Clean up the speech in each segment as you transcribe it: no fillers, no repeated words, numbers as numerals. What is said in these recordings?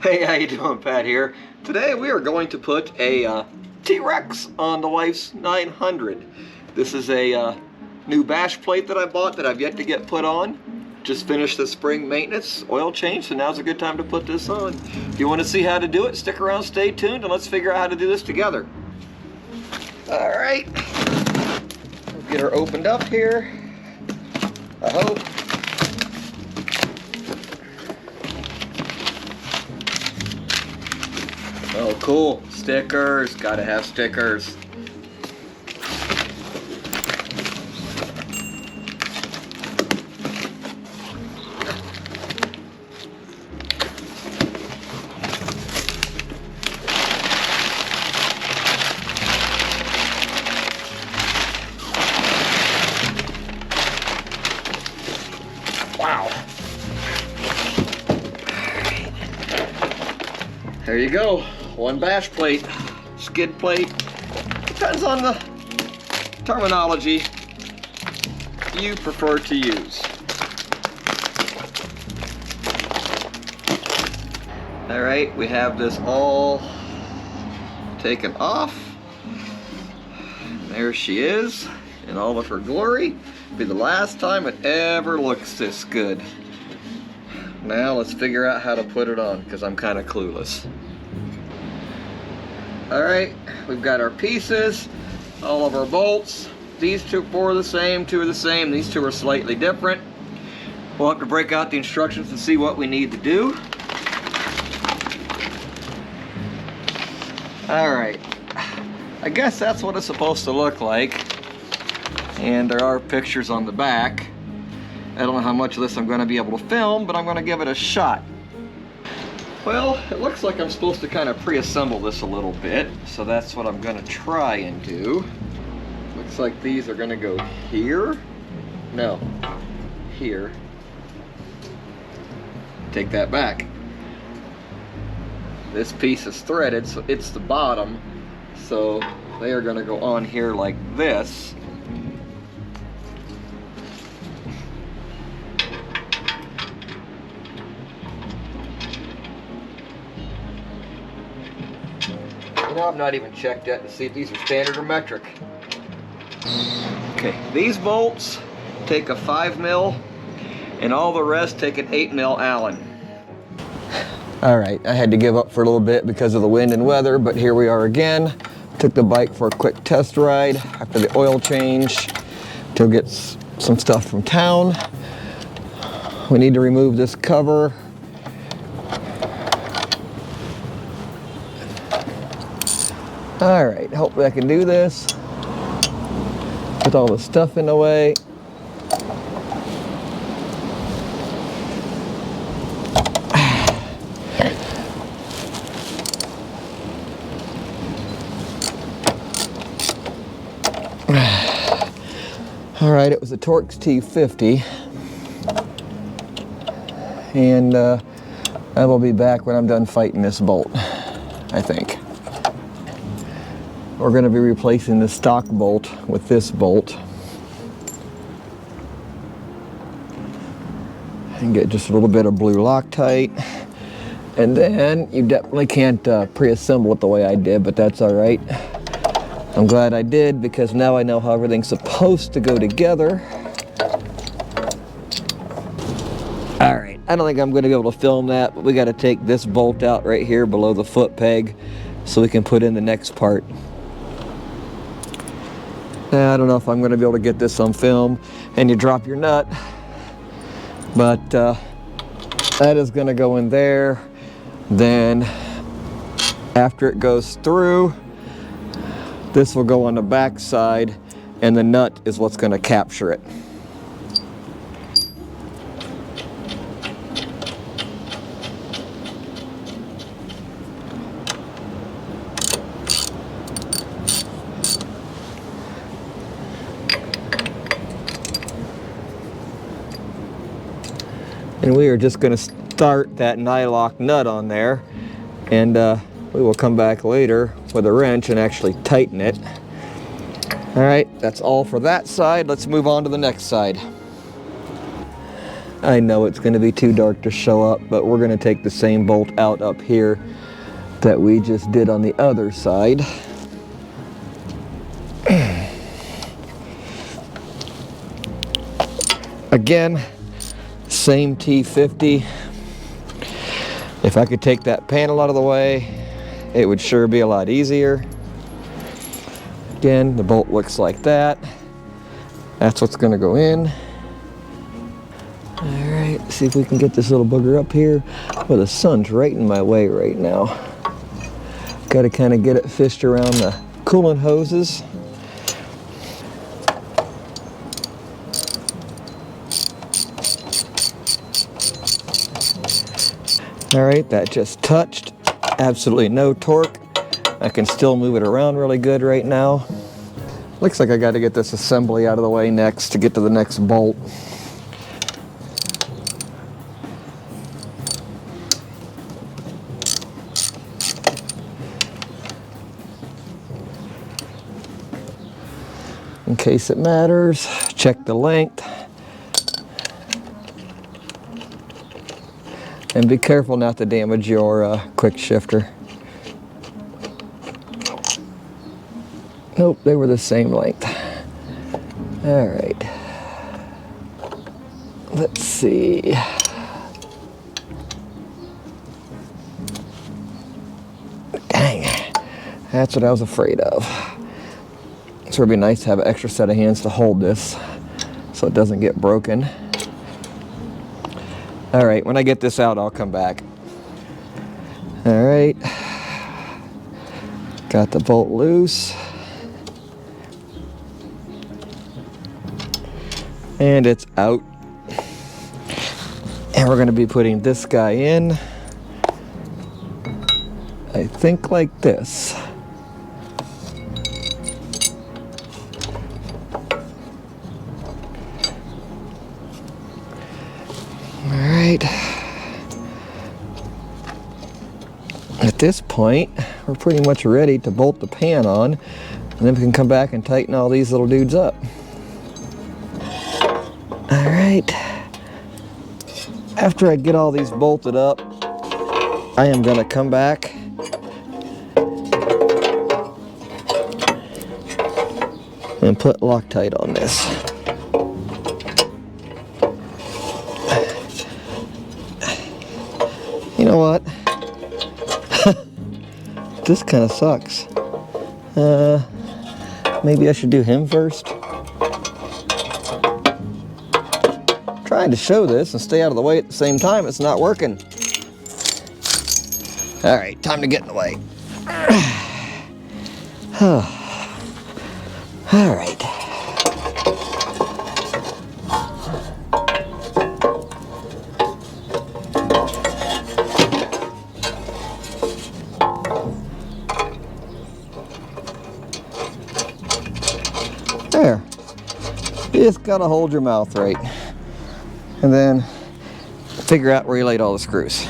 Hey, how you doing? Pat here. Today we are going to put a T-Rex on the wife's 900. This is a new bash plate that I bought that I've yet to get put on. Just finished the spring maintenance oil change, so now's a good time to put this on. If you want to see how to do it, stick around, stay tuned, and let's figure out how to do this together. All right, let's get her opened up here. I hope. Oh, cool. Stickers. Gotta have stickers. Wow. There you go. One bash plate, skid plate, depends on the terminology you prefer to use. All right, we have this all taken off. There she is in all of her glory. It'll be the last time it ever looks this good. Now let's figure out how to put it on, because I'm kind of clueless. Alright, we've got our pieces, all of our bolts. These four are the same, two are the same, these two are slightly different. We'll have to break out the instructions and see what we need to do. Alright, I guess that's what it's supposed to look like. And there are pictures on the back. I don't know how much of this I'm going to be able to film, but I'm going to give it a shot. Well, it looks like I'm supposed to kind of pre-assemble this a little bit, so that's what I'm going to try and do. Looks like these are going to go here. No, here. Take that back. This piece is threaded, so it's the bottom, so they are going to go on here like this. I've not even checked yet to see if these are standard or metric. Okay, these bolts take a 5mm and all the rest take an 8mm Allen. Alright, I had to give up for a little bit because of the wind and weather, but here we are again. Took the bike for a quick test ride after the oil change to get some stuff from town. We need to remove this cover. Alright, hopefully I can do this with all the stuff in the way. Alright, it was a Torx T50, and I will be back when I'm done fighting this bolt, I think. We're going to be replacing the stock bolt with this bolt and get just a little bit of blue Loctite, and then you definitely can't pre-assemble it the way I did, but that's alright. I'm glad I did, because now I know how everything's supposed to go together. Alright, I don't think I'm going to be able to film that, but we got to take this bolt out right here below the foot peg so we can put in the next part. I don't know if I'm going to be able to get this on film, and you drop your nut, but that is going to go in there. Then after it goes through, this will go on the back side, and the nut is what's going to capture it. And we are just going to start that nylock nut on there, and we will come back later with a wrench and actually tighten it. All right, that's all for that side. Let's move on to the next side. I know it's going to be too dark to show up, but we're going to take the same bolt out up here that we just did on the other side. Again, same T50. If I could take that panel out of the way, it would sure be a lot easier. Again, the bolt looks like that. That's what's going to go in. Alright, see if we can get this little booger up here. Well, the sun's right in my way right now. Got to kind of get it fished around the coolant hoses. Alright, that just touched. Absolutely no torque. I can still move it around really good right now. Looks like I got to get this assembly out of the way next to get to the next bolt. In case it matters, check the length. And be careful not to damage your quick shifter. Nope, they were the same length. All right. Let's see. Dang, that's what I was afraid of. So it'd be nice to have an extra set of hands to hold this so it doesn't get broken. All right, when I get this out, I'll come back. All right, got the bolt loose. And it's out. And we're gonna be putting this guy in, I think like this. At this point, we're pretty much ready to bolt the pan on, and then we can come back and tighten all these little dudes up. All right. After I get all these bolted up, I am going to come back and put Loctite on this. You know what? This kind of sucks. Maybe I should do him first. Trying to show this and stay out of the way at the same time, it's not working. All right, time to get in the way. All right. There. You just gotta hold your mouth right. And then figure out where you laid all the screws.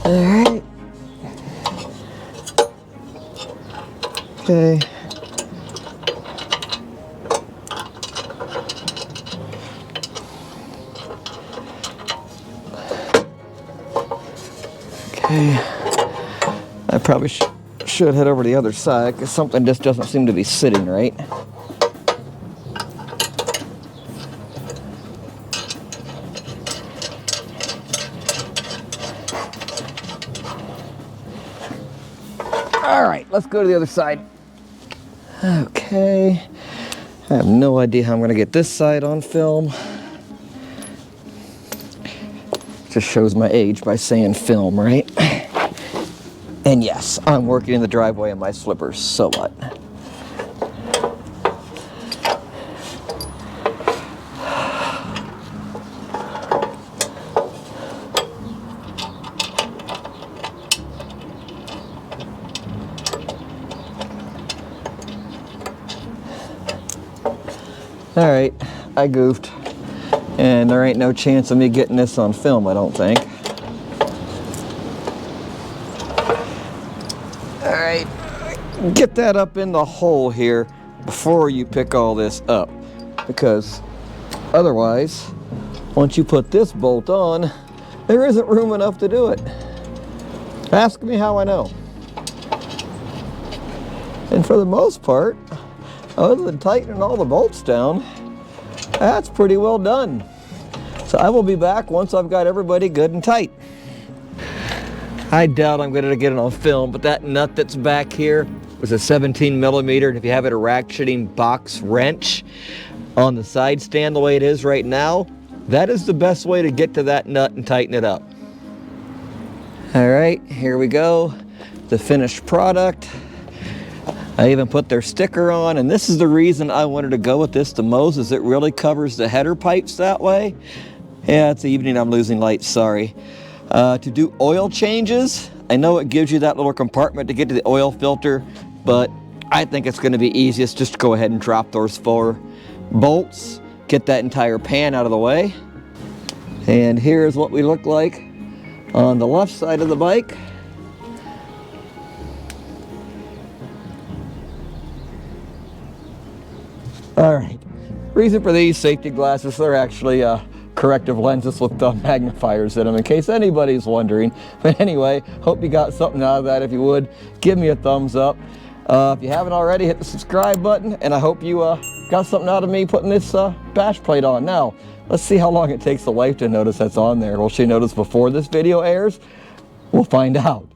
All right. Okay. Okay. I probably should head over to the other side because something just doesn't seem to be sitting right. All right, let's go to the other side. Okay. I have no idea how I'm going to get this side on film. Just shows my age by saying film, right? And yes, I'm working in the driveway in my slippers, so what? All right, I goofed. And there ain't no chance of me getting this on film, I don't think. All right, get that up in the hole here before you pick all this up, because otherwise, once you put this bolt on, there isn't room enough to do it. Ask me how I know. And for the most part, other than tightening all the bolts down, that's pretty well done. So I will be back once I've got everybody good and tight. I doubt I'm going to get it on film, but that nut that's back here was a 17mm, and if you have it a ratcheting box wrench on the side stand the way it is right now, that is the best way to get to that nut and tighten it up. All right, here we go, the finished product. I even put their sticker on, and this is the reason I wanted to go with this the most, is it really covers the header pipes that way. Yeah, it's the evening, I'm losing light, sorry. To do oil changes, I know it gives you that little compartment to get to the oil filter, but I think it's going to be easiest just to go ahead and drop those 4 bolts, get that entire pan out of the way. And here's what we look like on the left side of the bike. All right, reason for these safety glasses, they're actually corrective lenses with magnifiers in them, in case anybody's wondering. But anyway, hope you got something out of that. If you would, give me a thumbs up. If you haven't already, hit the subscribe button, and I hope you got something out of me putting this bash plate on. Now, let's see how long it takes the wife to notice that's on there. Will she notice before this video airs? We'll find out.